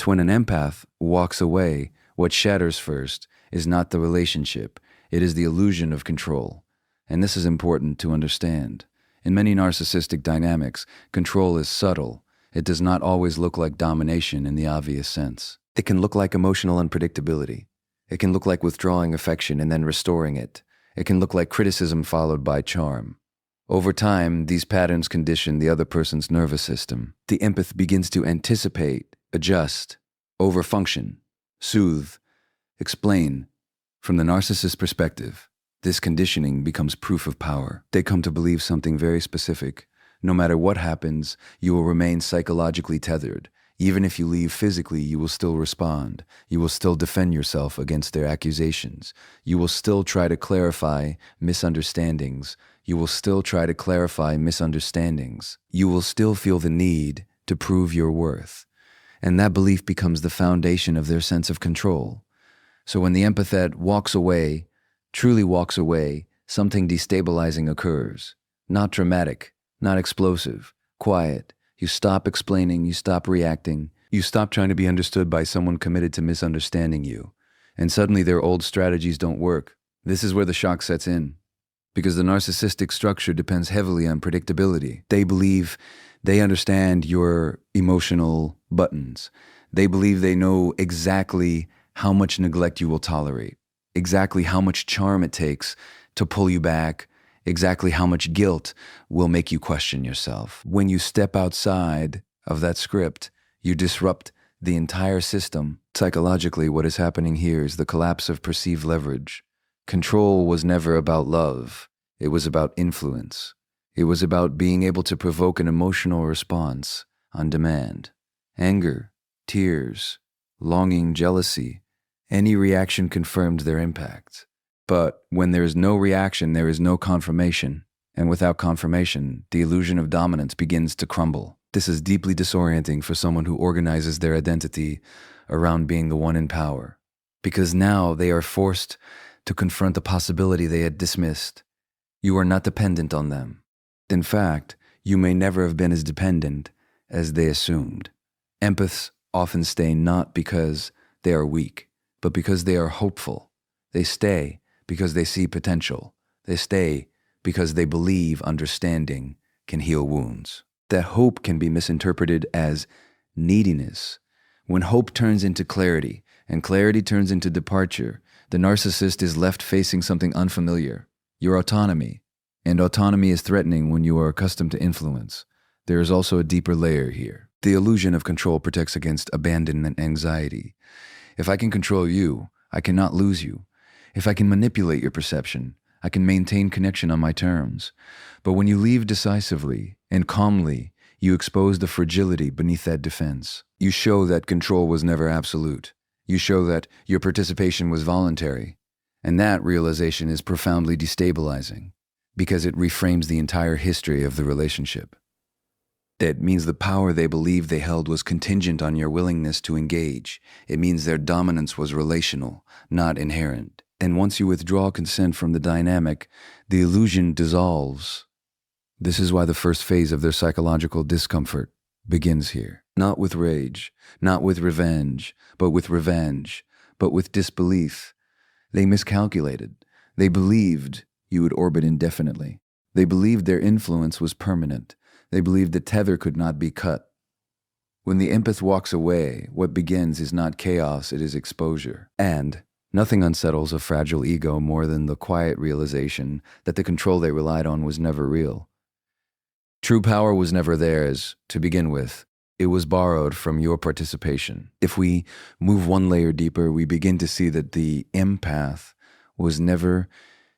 when an empath walks away, what shatters first is not the relationship, it is the illusion of control. And this is important to understand. In many narcissistic dynamics, control is subtle. It does not always look like domination in the obvious sense. It can look like emotional unpredictability. It can look like withdrawing affection and then restoring it. It can look like criticism followed by charm. Over time, these patterns condition the other person's nervous system. The empath begins to anticipate, adjust, overfunction, soothe, explain. From the narcissist's perspective, this conditioning becomes proof of power. They come to believe something very specific. No matter what happens, you will remain psychologically tethered. Even if you leave physically, you will still respond. You will still defend yourself against their accusations. You will still try to clarify misunderstandings. You will still try to clarify misunderstandings. You will still feel the need to prove your worth. And that belief becomes the foundation of their sense of control. So when the empath walks away, truly walks away, something destabilizing occurs. Not dramatic, not explosive, quiet. You stop explaining, you stop reacting, you stop trying to be understood by someone committed to misunderstanding you. And suddenly their old strategies don't work. This is where the shock sets in. Because the narcissistic structure depends heavily on predictability. They believe they understand your emotional buttons. They believe they know exactly how much neglect you will tolerate, exactly how much charm it takes to pull you back, exactly how much guilt will make you question yourself. When you step outside of that script, you disrupt the entire system. Psychologically, what is happening here is the collapse of perceived leverage. Control was never about love. It was about influence. It was about being able to provoke an emotional response on demand. Anger, tears, longing, jealousy. Any reaction confirmed their impact. But when there is no reaction, there is no confirmation. And without confirmation, the illusion of dominance begins to crumble. This is deeply disorienting for someone who organizes their identity around being the one in power. Because now they are forced to confront the possibility they had dismissed. You are not dependent on them. In fact, you may never have been as dependent as they assumed. Empaths often stay not because they are weak, but because they are hopeful. They stay because they see potential. They stay because they believe understanding can heal wounds. That hope can be misinterpreted as neediness. When hope turns into clarity, and clarity turns into departure, the narcissist is left facing something unfamiliar, your autonomy. And autonomy is threatening when you are accustomed to influence. There is also a deeper layer here. The illusion of control protects against abandonment anxiety. If I can control you, I cannot lose you. If I can manipulate your perception, I can maintain connection on my terms. But when you leave decisively and calmly, you expose the fragility beneath that defense. You show that control was never absolute. You show that your participation was voluntary. And that realization is profoundly destabilizing because it reframes the entire history of the relationship. That means the power they believed they held was contingent on your willingness to engage. It means their dominance was relational, not inherent. And once you withdraw consent from the dynamic, the illusion dissolves. This is why the first phase of their psychological discomfort begins here. Not with rage, not with revenge, but with disbelief. They miscalculated. They believed you would orbit indefinitely. They believed their influence was permanent. They believed the tether could not be cut. When the empath walks away, what begins is not chaos, it is exposure. And nothing unsettles a fragile ego more than the quiet realization that the control they relied on was never real. True power was never theirs to begin with. It was borrowed from your participation. If we move one layer deeper, we begin to see that the empath was never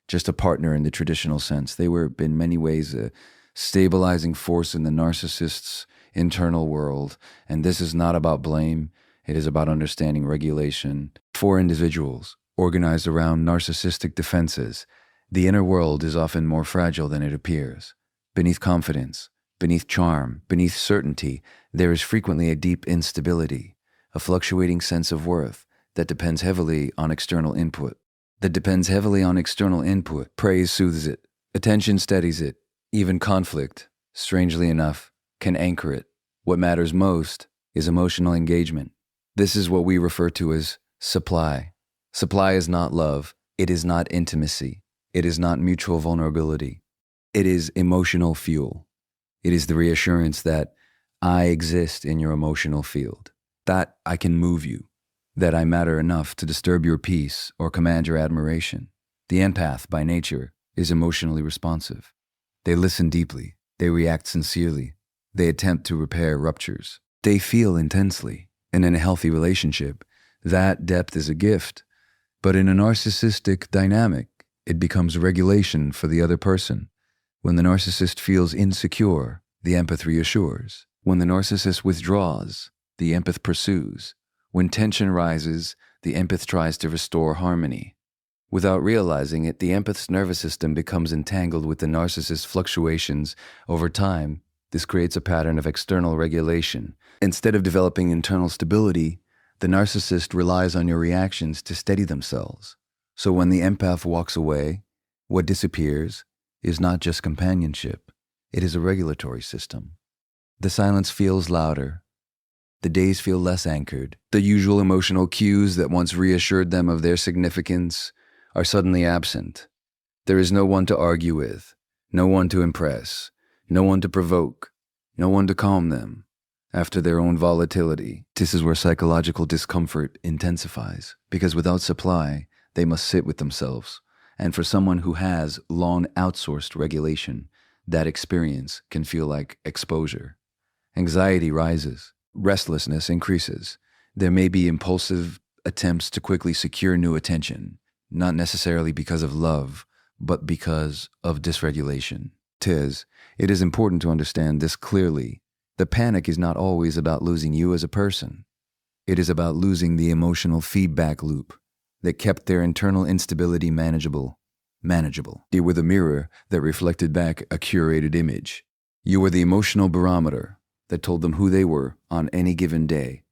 just a partner in the traditional sense. They were, in many ways, a stabilizing force in the narcissist's internal world. And this is not about blame. It is about understanding regulation. For individuals organized around narcissistic defenses, the inner world is often more fragile than it appears. Beneath confidence, beneath charm, beneath certainty, there is frequently a deep instability, a fluctuating sense of worth that depends heavily on external input. Praise soothes it. Attention steadies it. Even conflict, strangely enough, can anchor it. What matters most is emotional engagement. This is what we refer to as supply. Supply is not love. It is not intimacy. It is not mutual vulnerability. It is emotional fuel. It is the reassurance that I exist in your emotional field, that I can move you, that I matter enough to disturb your peace or command your admiration. The empath, by nature, is emotionally responsive. They listen deeply. They react sincerely. They attempt to repair ruptures. They feel intensely. And in a healthy relationship, that depth is a gift. But in a narcissistic dynamic, it becomes regulation for the other person. When the narcissist feels insecure, the empath reassures. When the narcissist withdraws, the empath pursues. When tension rises, the empath tries to restore harmony. Without realizing it, the empath's nervous system becomes entangled with the narcissist's fluctuations. Over time, this creates a pattern of external regulation. Instead of developing internal stability, the narcissist relies on your reactions to steady themselves. So when the empath walks away, what disappears is not just companionship, it is a regulatory system. The silence feels louder. The days feel less anchored. The usual emotional cues that once reassured them of their significance are suddenly absent. There is no one to argue with, no one to impress, no one to provoke, no one to calm them after their own volatility. This is where psychological discomfort intensifies, because without supply, they must sit with themselves. And for someone who has long outsourced regulation, that experience can feel like exposure. Anxiety rises. Restlessness increases. There may be impulsive attempts to quickly secure new attention, not necessarily because of love, but because of dysregulation. It is important to understand this clearly. The panic is not always about losing you as a person. It is about losing the emotional feedback loop that kept their internal instability manageable. You were the mirror that reflected back a curated image. You were the emotional barometer that told them who they were on any given day.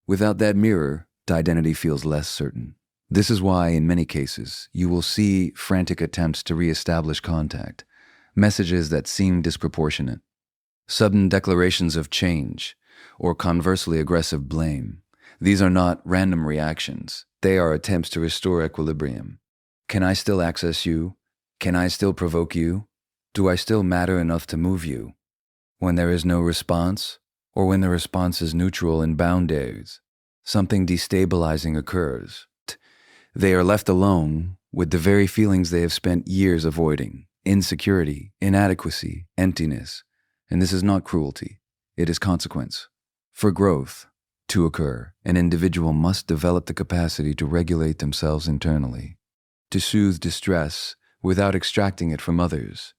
Without that mirror, the identity feels less certain. This is why, in many cases, you will see frantic attempts to reestablish contact, messages that seem disproportionate, sudden declarations of change, or conversely aggressive blame. These are not random reactions. They are attempts to restore equilibrium. Can I still access you? Can I still provoke you? Do I still matter enough to move you? When there is no response, or when the response is neutral in boundaries, something destabilizing occurs. They are left alone with the very feelings they have spent years avoiding: insecurity, inadequacy, emptiness. And this is not cruelty, it is consequence. For growth to occur, an individual must develop the capacity to regulate themselves internally, to soothe distress without extracting it from others,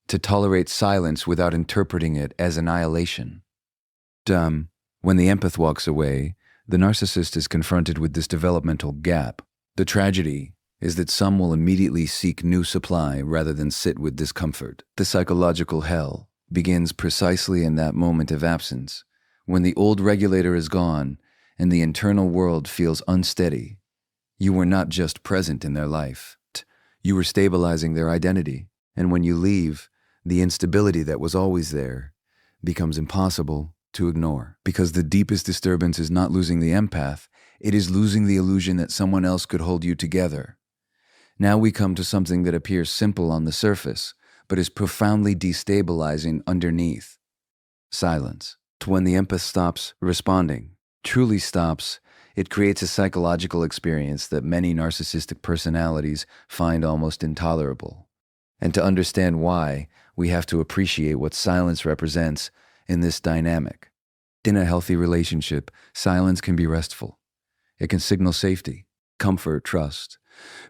to tolerate silence without interpreting it as annihilation. When the empath walks away, the narcissist is confronted with this developmental gap. The tragedy is that some will immediately seek new supply rather than sit with discomfort. The psychological hell begins precisely in that moment of absence, when the old regulator is gone and the internal world feels unsteady. You were not just present in their life, you were stabilizing their identity. And when you leave, the instability that was always there becomes impossible to ignore. Because the deepest disturbance is not losing the empath, it is losing the illusion that someone else could hold you together. Now we come to something that appears simple on the surface, but is profoundly destabilizing underneath. Silence. When the empath stops responding, truly stops, it creates a psychological experience that many narcissistic personalities find almost intolerable. And to understand why, we have to appreciate what silence represents in this dynamic. In a healthy relationship, silence can be restful. It can signal safety, comfort, trust.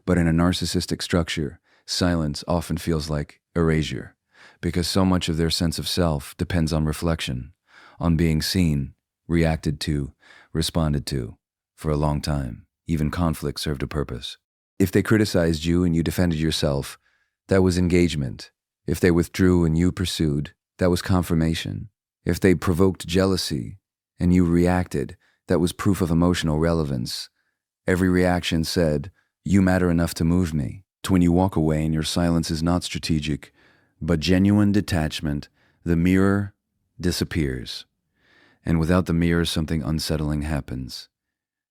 But in a narcissistic structure, silence often feels like erasure, because so much of their sense of self depends on reflection, on being seen, reacted to, responded to. For a long time, even conflict served a purpose. If they criticized you and you defended yourself, that was engagement. If they withdrew and you pursued, that was confirmation. If they provoked jealousy and you reacted, that was proof of emotional relevance. Every reaction said, "You matter enough to move me." When you walk away and your silence is not strategic, but genuine detachment, the mirror disappears. And without the mirror, something unsettling happens.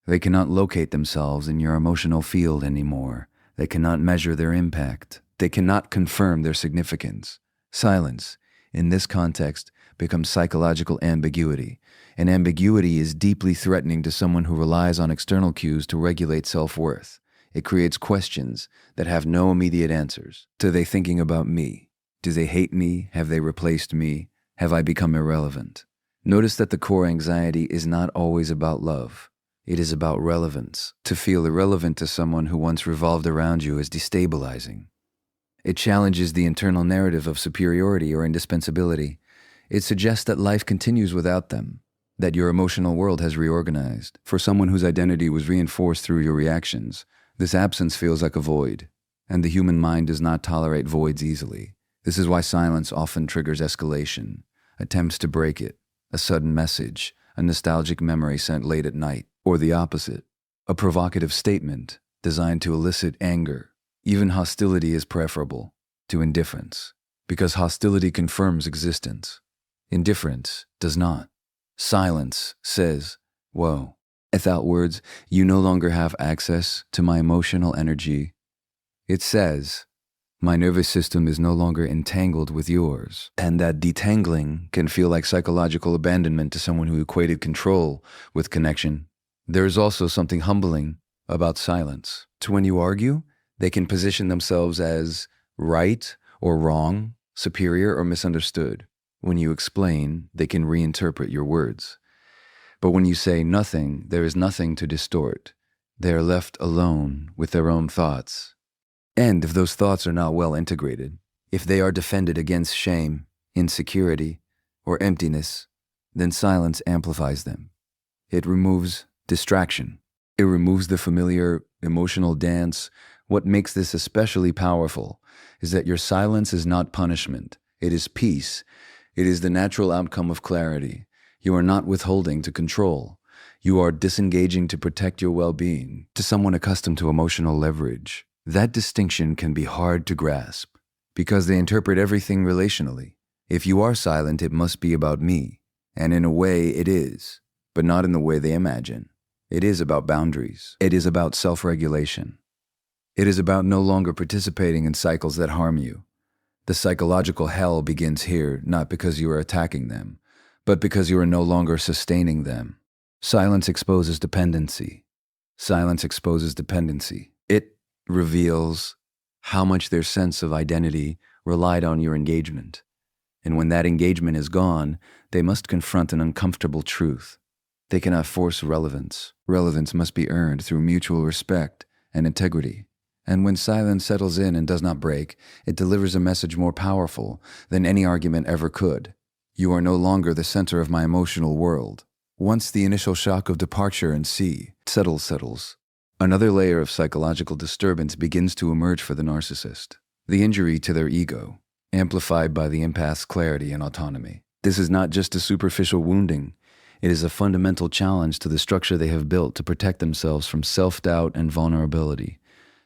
They cannot locate themselves in your emotional field anymore. They cannot measure their impact. They cannot confirm their significance. Silence, in this context, becomes psychological ambiguity, and ambiguity is deeply threatening to someone who relies on external cues to regulate self-worth. It creates questions that have no immediate answers. Are they thinking about me? Do they hate me? Have they replaced me? Have I become irrelevant? Notice that the core anxiety is not always about love. It is about relevance. To feel irrelevant to someone who once revolved around you is destabilizing. It challenges the internal narrative of superiority or indispensability. It suggests that life continues without them, that your emotional world has reorganized. For someone whose identity was reinforced through your reactions, this absence feels like a void, and the human mind does not tolerate voids easily. This is why silence often triggers escalation, attempts to break it, a sudden message, a nostalgic memory sent late at night, or the opposite, a provocative statement designed to elicit anger. Even hostility is preferable to indifference, because hostility confirms existence. Indifference does not. Silence says, whoa. Without words, you no longer have access to my emotional energy. It says, my nervous system is no longer entangled with yours. And that detangling can feel like psychological abandonment to someone who equated control with connection. There is also something humbling about silence. To when you argue, they can position themselves as right or wrong, superior or misunderstood. When you explain, they can reinterpret your words. But when you say nothing, there is nothing to distort. They are left alone with their own thoughts. And if those thoughts are not well integrated, if they are defended against shame, insecurity, or emptiness, then silence amplifies them. It removes distraction. It removes the familiar emotional dance. What makes this especially powerful is that your silence is not punishment. It is peace. It is the natural outcome of clarity. You are not withholding to control. You are disengaging to protect your well-being. To someone accustomed to emotional leverage, that distinction can be hard to grasp because they interpret everything relationally. If you are silent, it must be about me. And in a way, it is, but not in the way they imagine. It is about boundaries. It is about self-regulation. It is about no longer participating in cycles that harm you. The psychological hell begins here, not because you are attacking them, but because you are no longer sustaining them. Silence exposes dependency. Silence exposes dependency. It reveals how much their sense of identity relied on your engagement. And when that engagement is gone, they must confront an uncomfortable truth. They cannot force relevance. Relevance must be earned through mutual respect and integrity. And when silence settles in and does not break, it delivers a message more powerful than any argument ever could. You are no longer the center of my emotional world. Once the initial shock of departure and settles, another layer of psychological disturbance begins to emerge for the narcissist. The injury to their ego, amplified by the empath's clarity and autonomy. This is not just a superficial wounding. It is a fundamental challenge to the structure they have built to protect themselves from self-doubt and vulnerability.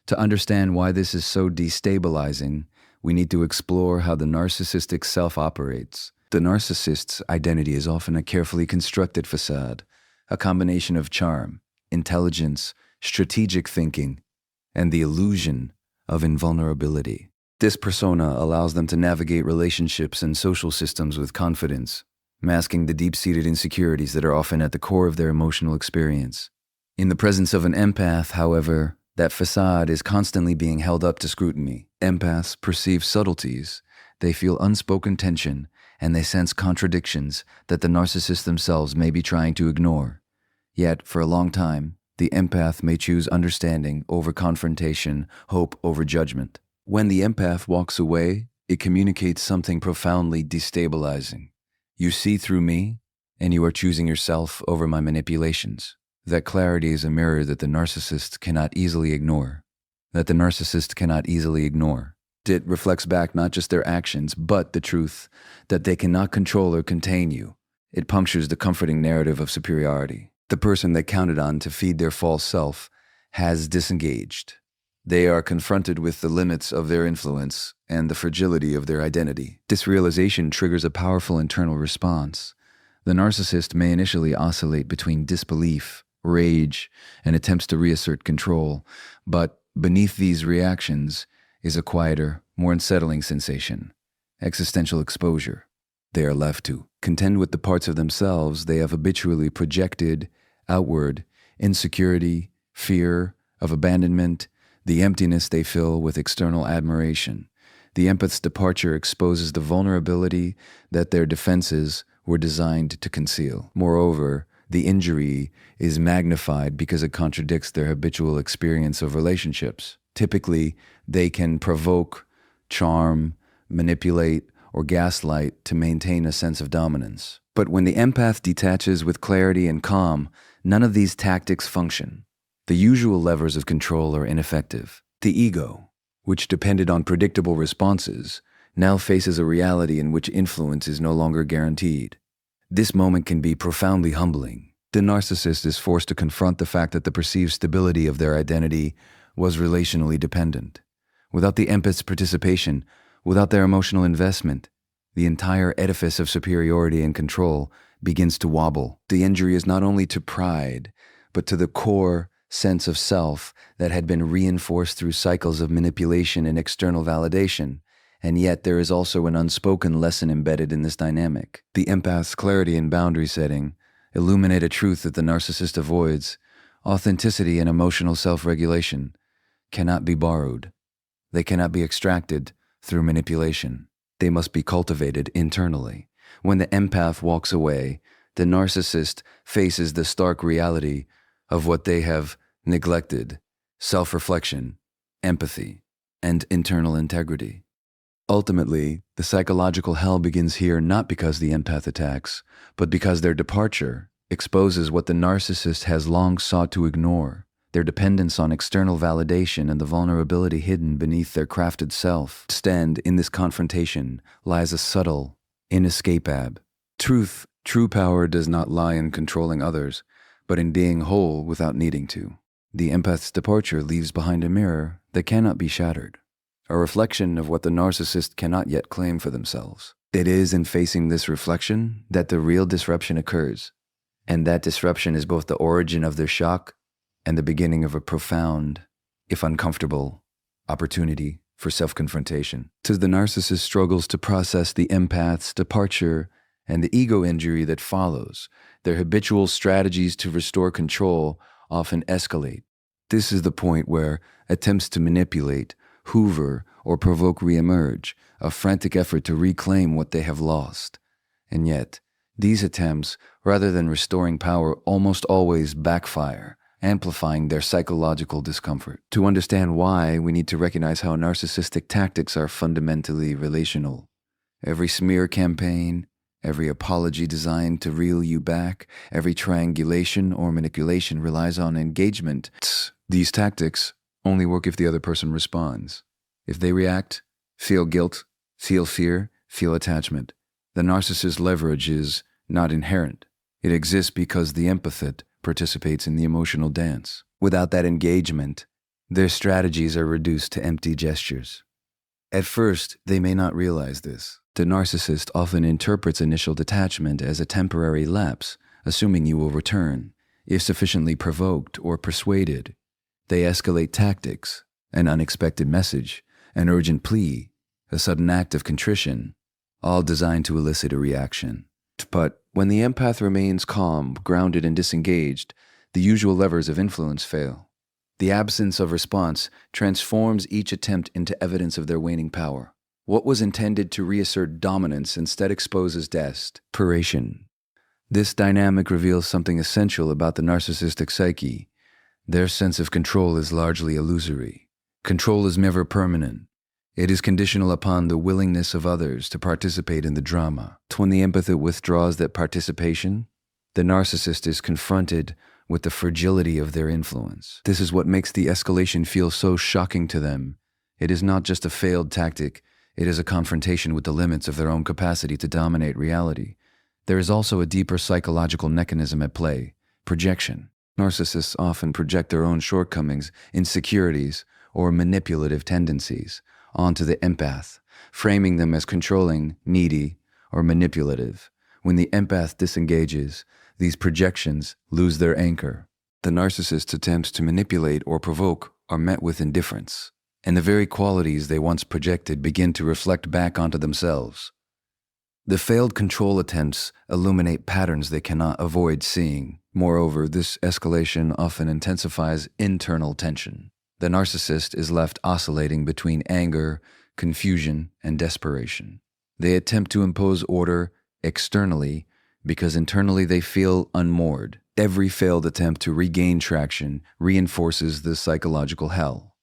To understand why this is so destabilizing, we need to explore how the narcissistic self operates. The narcissist's identity is often a carefully constructed facade, a combination of charm, intelligence, strategic thinking, and the illusion of invulnerability. This persona allows them to navigate relationships and social systems with confidence, masking the deep-seated insecurities that are often at the core of their emotional experience. In the presence of an empath, however, that facade is constantly being held up to scrutiny. Empaths perceive subtleties, they feel unspoken tension, and they sense contradictions that the narcissists themselves may be trying to ignore. Yet, for a long time, the empath may choose understanding over confrontation, hope over judgment. When the empath walks away, it communicates something profoundly destabilizing. You see through me, and you are choosing yourself over my manipulations. That clarity is a mirror that the narcissist cannot easily ignore. It reflects back not just their actions, but the truth that they cannot control or contain you. It punctures the comforting narrative of superiority. The person they counted on to feed their false self has disengaged. They are confronted with the limits of their influence and the fragility of their identity. This realization triggers a powerful internal response. The narcissist may initially oscillate between disbelief rage, and attempts to reassert control. But beneath these reactions is a quieter, more unsettling sensation: existential exposure. They are left to contend with the parts of themselves they have habitually projected outward: insecurity, fear of abandonment, the emptiness they fill with external admiration. The empath's departure exposes the vulnerability that their defenses were designed to conceal. Moreover, the injury is magnified because it contradicts their habitual experience of relationships. Typically, they can provoke, charm, manipulate, or gaslight to maintain a sense of dominance. But when the empath detaches with clarity and calm, none of these tactics function. The usual levers of control are ineffective. The ego, which depended on predictable responses, now faces a reality in which influence is no longer guaranteed. This moment can be profoundly humbling. The narcissist is forced to confront the fact that the perceived stability of their identity was relationally dependent. Without the empath's participation, without their emotional investment, the entire edifice of superiority and control begins to wobble. The injury is not only to pride, but to the core sense of self that had been reinforced through cycles of manipulation and external validation. And yet there is also an unspoken lesson embedded in this dynamic. The empath's clarity and boundary setting illuminate a truth that the narcissist avoids: authenticity and emotional self-regulation cannot be borrowed. They cannot be extracted through manipulation. They must be cultivated internally. When the empath walks away, the narcissist faces the stark reality of what they have neglected: self-reflection, empathy, and internal integrity. Ultimately, the psychological hell begins here not because the empath attacks, but because their departure exposes what the narcissist has long sought to ignore: their dependence on external validation and the vulnerability hidden beneath their crafted self. Stand in this confrontation lies a subtle, inescapable truth. True power does not lie in controlling others, but in being whole without needing to. The empath's departure leaves behind a mirror that cannot be shattered, a reflection of what the narcissist cannot yet claim for themselves. It is in facing this reflection that the real disruption occurs, and that disruption is both the origin of their shock and the beginning of a profound, if uncomfortable, opportunity for self-confrontation. 'Tis the narcissist struggles to process the empath's departure and the ego injury that follows. Their habitual strategies to restore control often escalate. This is the point where attempts to manipulate, hoover, or provoke reemerge, a frantic effort to reclaim what they have lost. And yet, these attempts, rather than restoring power, almost always backfire, amplifying their psychological discomfort. To understand why, we need to recognize how narcissistic tactics are fundamentally relational. Every smear campaign, every apology designed to reel you back, every triangulation or manipulation relies on engagement. These tactics only work if the other person responds. If they react, feel guilt, feel fear, feel attachment, the narcissist's leverage is not inherent. It exists because the empath participates in the emotional dance. Without that engagement, their strategies are reduced to empty gestures. At first, they may not realize this. The narcissist often interprets initial detachment as a temporary lapse, assuming you will return. If sufficiently provoked or persuaded, they escalate tactics: an unexpected message, an urgent plea, a sudden act of contrition, all designed to elicit a reaction. But when the empath remains calm, grounded, and disengaged, the usual levers of influence fail. The absence of response transforms each attempt into evidence of their waning power. What was intended to reassert dominance instead exposes desperation. This dynamic reveals something essential about the narcissistic psyche. Their sense of control is largely illusory. Control is never permanent. It is conditional upon the willingness of others to participate in the drama. When the empath withdraws that participation, the narcissist is confronted with the fragility of their influence. This is what makes the escalation feel so shocking to them. It is not just a failed tactic, it is a confrontation with the limits of their own capacity to dominate reality. There is also a deeper psychological mechanism at play: projection. Narcissists often project their own shortcomings, insecurities, or manipulative tendencies onto the empath, framing them as controlling, needy, or manipulative. When the empath disengages, these projections lose their anchor. The narcissist's attempts to manipulate or provoke are met with indifference, and the very qualities they once projected begin to reflect back onto themselves. The failed control attempts illuminate patterns they cannot avoid seeing. Moreover, this escalation often intensifies internal tension. The narcissist is left oscillating between anger, confusion, and desperation. They attempt to impose order externally because internally they feel unmoored. Every failed attempt to regain traction reinforces the psychological hell.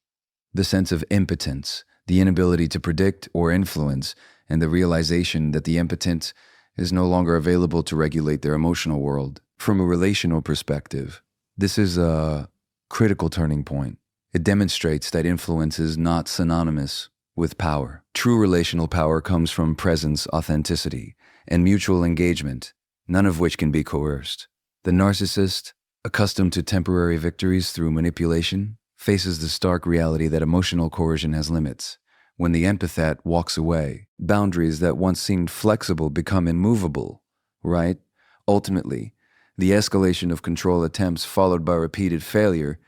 The sense of impotence, the inability to predict or influence, and the realization that the impotent is no longer available to regulate their emotional world. From a relational perspective, this is a critical turning point. It demonstrates that influence is not synonymous with power. True relational power comes from presence, authenticity, and mutual engagement, none of which can be coerced. The narcissist, accustomed to temporary victories through manipulation, faces the stark reality that emotional coercion has limits. When the empath walks away, boundaries that once seemed flexible become immovable, right? Ultimately, the escalation of control attempts followed by repeated failure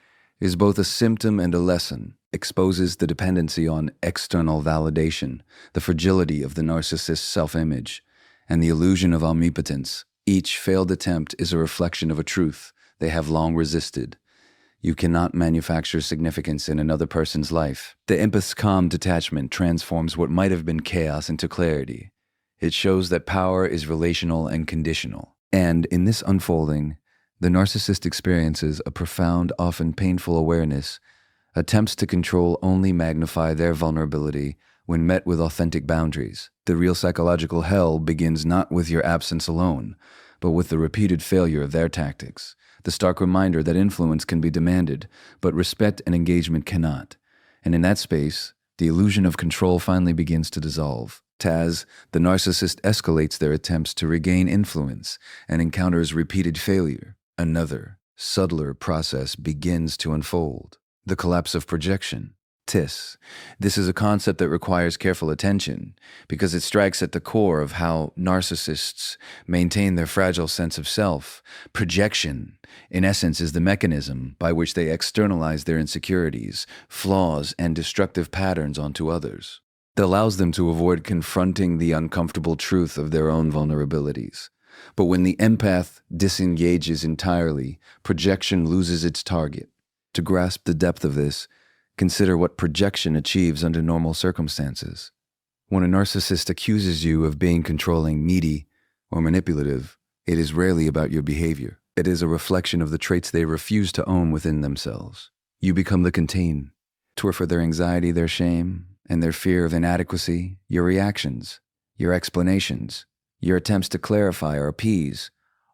is both a symptom and a lesson, exposes the dependency on external validation, the fragility of the narcissist's self-image, and the illusion of omnipotence. Each failed attempt is a reflection of a truth they have long resisted. You cannot manufacture significance in another person's life. The empath's calm detachment transforms what might have been chaos into clarity. It shows that power is relational and conditional. And in this unfolding, the narcissist experiences a profound, often painful awareness. Attempts to control only magnify their vulnerability when met with authentic boundaries. The real psychological hell begins not with your absence alone, but with the repeated failure of their tactics. The stark reminder that influence can be demanded, but respect and engagement cannot. And in that space, the illusion of control finally begins to dissolve. As the narcissist escalates their attempts to regain influence and encounters repeated failure, another, subtler process begins to unfold. The collapse of projection. TIS. This is a concept that requires careful attention because it strikes at the core of how narcissists maintain their fragile sense of self. Projection, in essence, is the mechanism by which they externalize their insecurities, flaws, and destructive patterns onto others. It allows them to avoid confronting the uncomfortable truth of their own vulnerabilities. But when the empath disengages entirely, projection loses its target. To grasp the depth of this, consider what projection achieves under normal circumstances. When a narcissist accuses you of being controlling, needy, or manipulative, it is rarely about your behavior. It is a reflection of the traits they refuse to own within themselves. You become the container for their anxiety, their shame, and their fear of inadequacy. Your reactions, your explanations, your attempts to clarify or appease,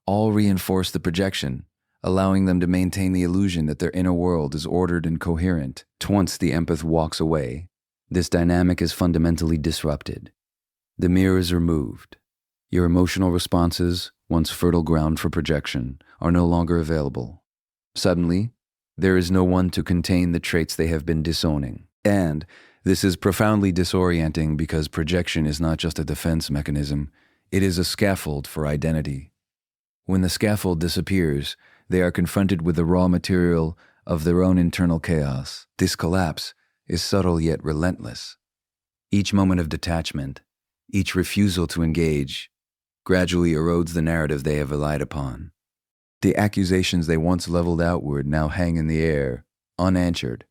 all reinforce the projection, allowing them to maintain the illusion that their inner world is ordered and coherent. Once the empath walks away, this dynamic is fundamentally disrupted. The mirror is removed. Your emotional responses, once fertile ground for projection, are no longer available. Suddenly, there is no one to contain the traits they have been disowning. And this is profoundly disorienting because projection is not just a defense mechanism, it is a scaffold for identity. When the scaffold disappears, they are confronted with the raw material of their own internal chaos. This collapse is subtle yet relentless. Each moment of detachment, each refusal to engage, gradually erodes the narrative they have relied upon. The accusations they once leveled outward now hang in the air, unanswered,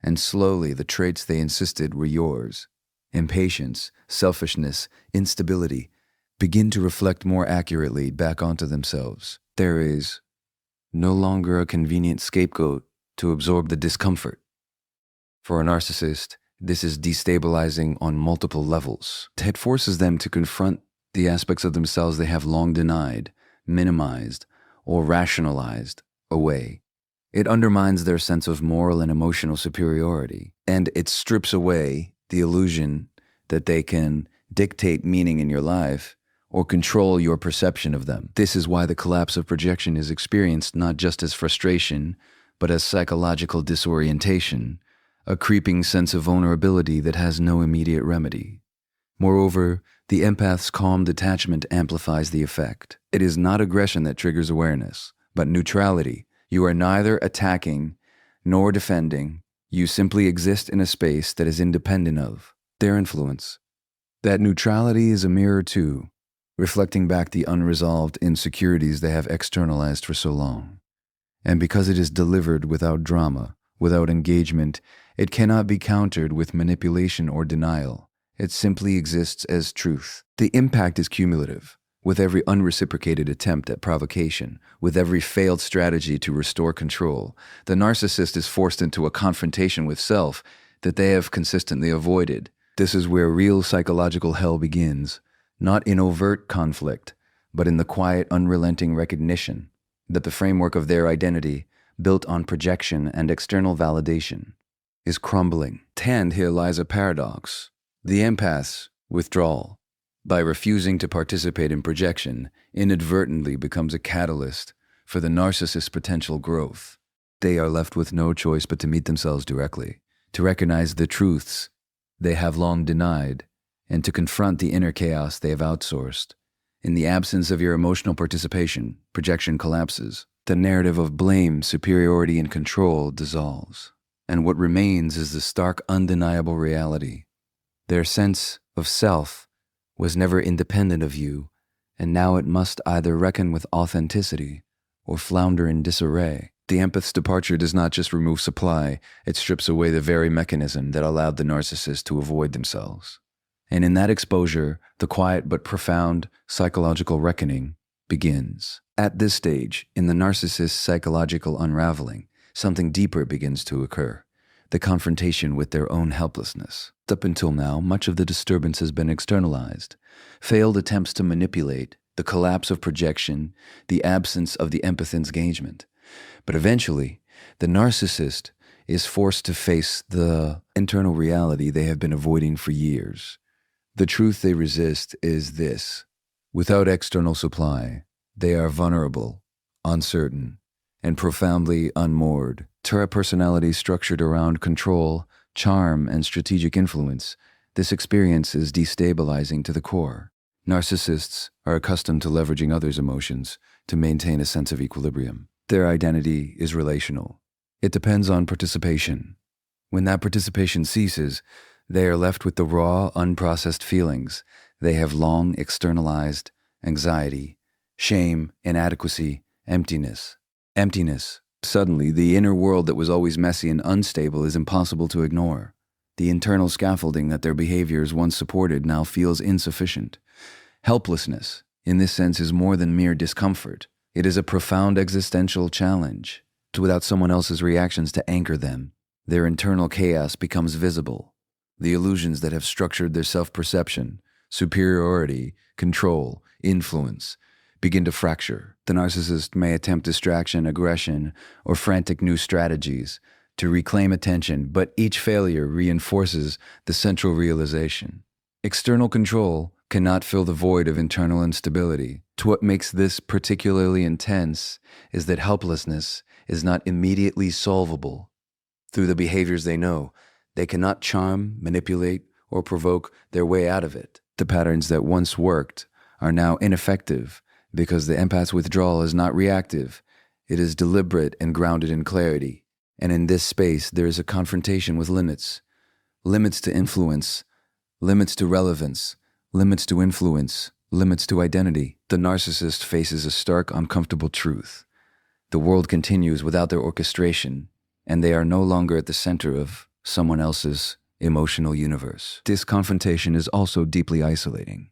and slowly the traits they insisted were yours, impatience, selfishness, instability, begin to reflect more accurately back onto themselves. There is no longer a convenient scapegoat to absorb the discomfort. For a narcissist, this is destabilizing on multiple levels. It forces them to confront the aspects of themselves they have long denied, minimized, or rationalized away. It undermines their sense of moral and emotional superiority, and it strips away the illusion that they can dictate meaning in your life or control your perception of them. This is why the collapse of projection is experienced not just as frustration, but as psychological disorientation, a creeping sense of vulnerability that has no immediate remedy. Moreover, the empath's calm detachment amplifies the effect. It is not aggression that triggers awareness, but neutrality, You are neither attacking nor defending. You simply exist in a space that is independent of their influence. That neutrality is a mirror too, reflecting back the unresolved insecurities they have externalized for so long. And because it is delivered without drama, without engagement, it cannot be countered with manipulation or denial. It simply exists as truth. The impact is cumulative. With every unreciprocated attempt at provocation, with every failed strategy to restore control, the narcissist is forced into a confrontation with self that they have consistently avoided. This is where real psychological hell begins, not in overt conflict, but in the quiet, unrelenting recognition that the framework of their identity, built on projection and external validation, is crumbling. And here lies a paradox. The empath's withdrawal, by refusing to participate in projection, inadvertently becomes a catalyst for the narcissist's potential growth. They are left with no choice but to meet themselves directly, to recognize the truths they have long denied, and to confront the inner chaos they have outsourced. In the absence of your emotional participation, projection collapses. The narrative of blame, superiority, and control dissolves. And what remains is the stark, undeniable reality. Their sense of self was never independent of you, and now it must either reckon with authenticity or flounder in disarray. The empath's departure does not just remove supply, it strips away the very mechanism that allowed the narcissist to avoid themselves. And in that exposure, the quiet but profound psychological reckoning begins. At this stage, in the narcissist's psychological unraveling, something deeper begins to occur. The confrontation with their own helplessness. Up until now, much of the disturbance has been externalized. Failed attempts to manipulate, the collapse of projection, the absence of the empath's engagement. But eventually, the narcissist is forced to face the internal reality they have been avoiding for years. The truth they resist is this: without external supply, they are vulnerable, uncertain, and profoundly unmoored. To a personality structured around control, charm, and strategic influence, this experience is destabilizing to the core. Narcissists are accustomed to leveraging others' emotions to maintain a sense of equilibrium. Their identity is relational. It depends on participation. When that participation ceases, they are left with the raw, unprocessed feelings they have long externalized: anxiety, shame, inadequacy, emptiness. Suddenly, the inner world that was always messy and unstable is impossible to ignore. The internal scaffolding that their behaviors once supported now feels insufficient. Helplessness, in this sense, is more than mere discomfort. It is a profound existential challenge. Without someone else's reactions to anchor them, their internal chaos becomes visible. The illusions that have structured their self-perception, superiority, control, influence, begin to fracture. The narcissist may attempt distraction, aggression, or frantic new strategies to reclaim attention, but each failure reinforces the central realization. External control cannot fill the void of internal instability. What makes this particularly intense is that helplessness is not immediately solvable through the behaviors they know. They cannot charm, manipulate, or provoke their way out of it. The patterns that once worked are now ineffective because the empath's withdrawal is not reactive. It is deliberate and grounded in clarity. And in this space, there is a confrontation with limits. Limits to influence, limits to relevance, limits to influence, limits to identity. The narcissist faces a stark, uncomfortable truth. The world continues without their orchestration, and they are no longer at the center of someone else's emotional universe. This confrontation is also deeply isolating.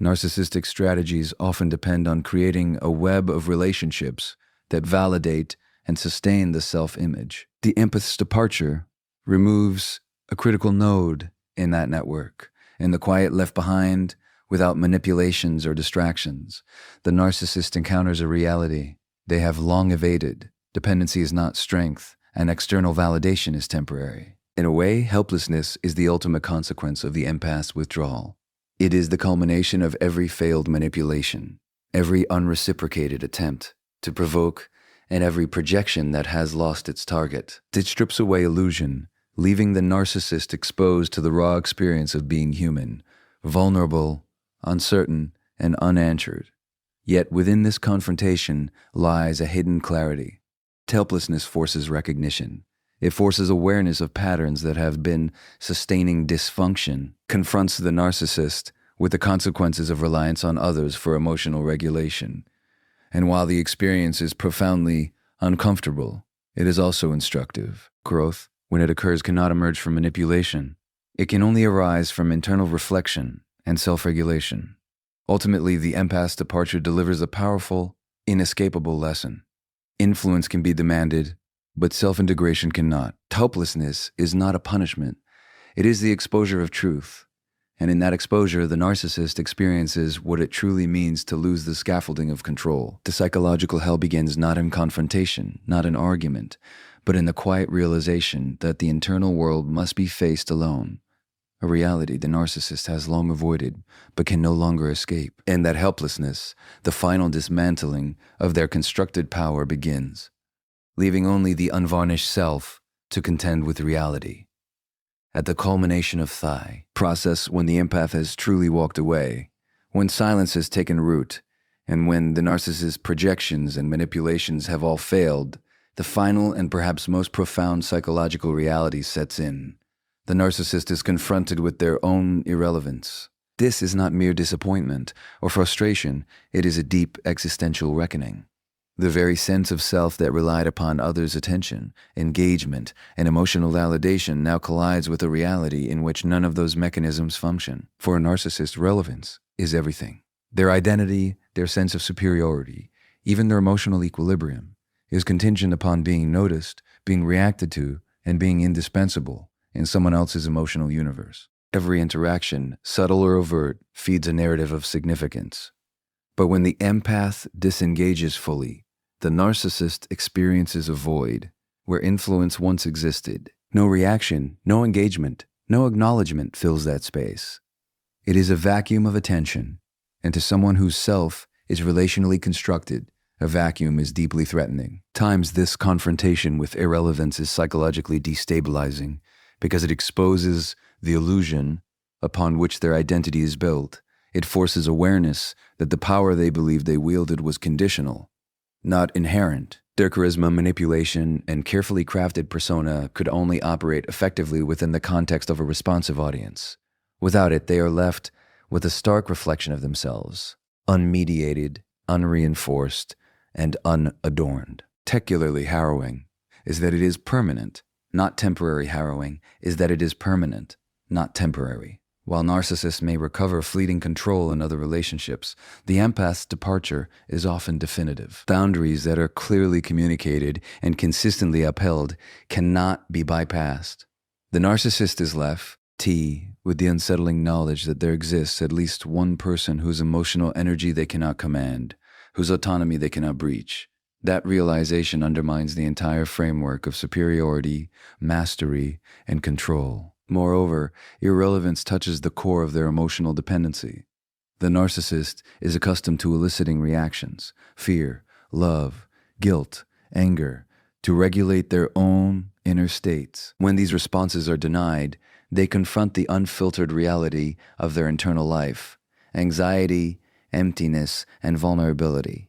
Narcissistic strategies often depend on creating a web of relationships that validate and sustain the self-image. The empath's departure removes a critical node in that network, and the quiet left behind without manipulations or distractions. The narcissist encounters a reality they have long evaded. Dependency is not strength, and external validation is temporary. In a way, helplessness is the ultimate consequence of the empath's withdrawal. It is the culmination of every failed manipulation, every unreciprocated attempt to provoke, and every projection that has lost its target. It strips away illusion, leaving the narcissist exposed to the raw experience of being human, vulnerable, uncertain, and unanswered. Yet within this confrontation lies a hidden clarity. Helplessness forces recognition. It forces awareness of patterns that have been sustaining dysfunction, confronts the narcissist with the consequences of reliance on others for emotional regulation. And while the experience is profoundly uncomfortable, it is also instructive. Growth, when it occurs, cannot emerge from manipulation. It can only arise from internal reflection and self-regulation. Ultimately, the empath's departure delivers a powerful, inescapable lesson. Influence can be demanded, but self-integration cannot. Helplessness is not a punishment. It is the exposure of truth. And in that exposure, the narcissist experiences what it truly means to lose the scaffolding of control. The psychological hell begins not in confrontation, not in argument, but in the quiet realization that the internal world must be faced alone. A reality the narcissist has long avoided, but can no longer escape. And that helplessness, the final dismantling of their constructed power, begins, leaving only the unvarnished self to contend with reality. At the culmination of the process, when the empath has truly walked away, when silence has taken root, and when the narcissist's projections and manipulations have all failed, the final and perhaps most profound psychological reality sets in. The narcissist is confronted with their own irrelevance. This is not mere disappointment or frustration, it is a deep existential reckoning. The very sense of self that relied upon others' attention, engagement, and emotional validation now collides with a reality in which none of those mechanisms function. For a narcissist, relevance is everything. Their identity, their sense of superiority, even their emotional equilibrium, is contingent upon being noticed, being reacted to, and being indispensable in someone else's emotional universe. Every interaction, subtle or overt, feeds a narrative of significance. But when the empath disengages fully, the narcissist experiences a void where influence once existed. No reaction, no engagement, no acknowledgement fills that space. It is a vacuum of attention, and to someone whose self is relationally constructed, a vacuum is deeply threatening. Times this confrontation with irrelevance is psychologically destabilizing because it exposes the illusion upon which their identity is built. It forces awareness that the power they believed they wielded was conditional, not inherent. Their charisma, manipulation, and carefully crafted persona could only operate effectively within the context of a responsive audience. Without it, they are left with a stark reflection of themselves, unmediated, unreinforced, and unadorned. Particularly harrowing is that it is permanent, not temporary. Harrowing is that it is permanent, not temporary. While narcissists may recover fleeting control in other relationships, the empath's departure is often definitive. Boundaries that are clearly communicated and consistently upheld cannot be bypassed. The narcissist is left with the unsettling knowledge that there exists at least one person whose emotional energy they cannot command, whose autonomy they cannot breach. That realization undermines the entire framework of superiority, mastery, and control. Moreover, irrelevance touches the core of their emotional dependency. The narcissist is accustomed to eliciting reactions, fear, love, guilt, anger, to regulate their own inner states. When these responses are denied, they confront the unfiltered reality of their internal life, anxiety, emptiness, and vulnerability.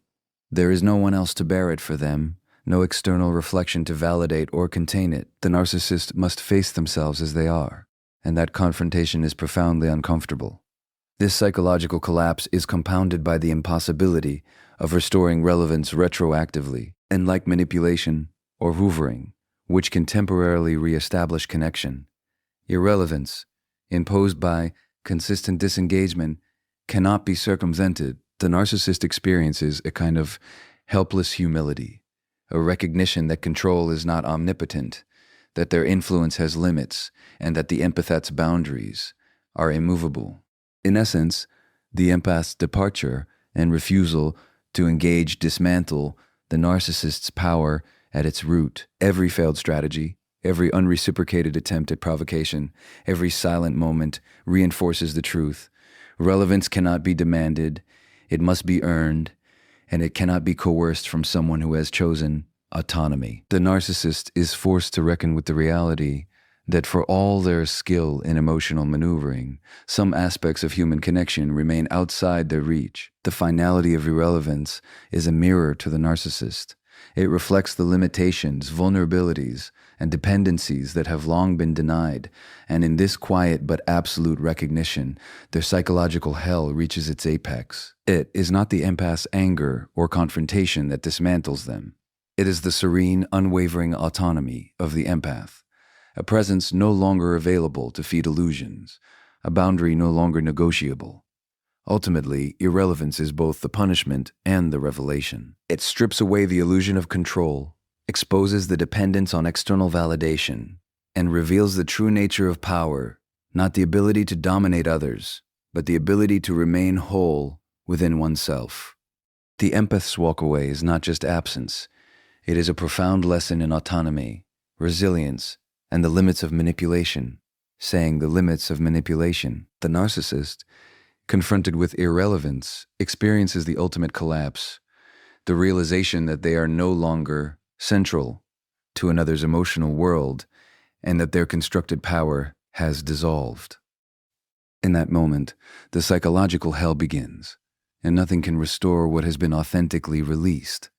There is no one else to bear it for them, no external reflection to validate or contain it. The narcissist must face themselves as they are, and that confrontation is profoundly uncomfortable. This psychological collapse is compounded by the impossibility of restoring relevance retroactively, and like manipulation or hoovering, which can temporarily reestablish connection, irrelevance, imposed by consistent disengagement, cannot be circumvented. The narcissist experiences a kind of helpless humility, a recognition that control is not omnipotent, that their influence has limits, and that the empath's boundaries are immovable. In essence, the empath's departure and refusal to engage dismantle the narcissist's power at its root. Every failed strategy, every unreciprocated attempt at provocation, every silent moment reinforces the truth. Relevance cannot be demanded, it must be earned, and it cannot be coerced from someone who has chosen autonomy. The narcissist is forced to reckon with the reality that for all their skill in emotional maneuvering, some aspects of human connection remain outside their reach. The finality of irrelevance is a mirror to the narcissist, It reflects the limitations, vulnerabilities, and dependencies that have long been denied, and in this quiet but absolute recognition, their psychological hell reaches its apex. It is not the empath's anger or confrontation that dismantles them. It is the serene, unwavering autonomy of the empath, a presence no longer available to feed illusions, a boundary no longer negotiable. Ultimately, irrelevance is both the punishment and the revelation. It strips away the illusion of control, exposes the dependence on external validation, and reveals the true nature of power, not the ability to dominate others, but the ability to remain whole within oneself. The empath's walkaway is not just absence. It is a profound lesson in autonomy, resilience, and the limits of manipulation. Saying the limits of manipulation, the narcissist, confronted with irrelevance, experiences the ultimate collapse, the realization that they are no longer central to another's emotional world and that their constructed power has dissolved. In that moment, the psychological hell begins, and nothing can restore what has been authentically released.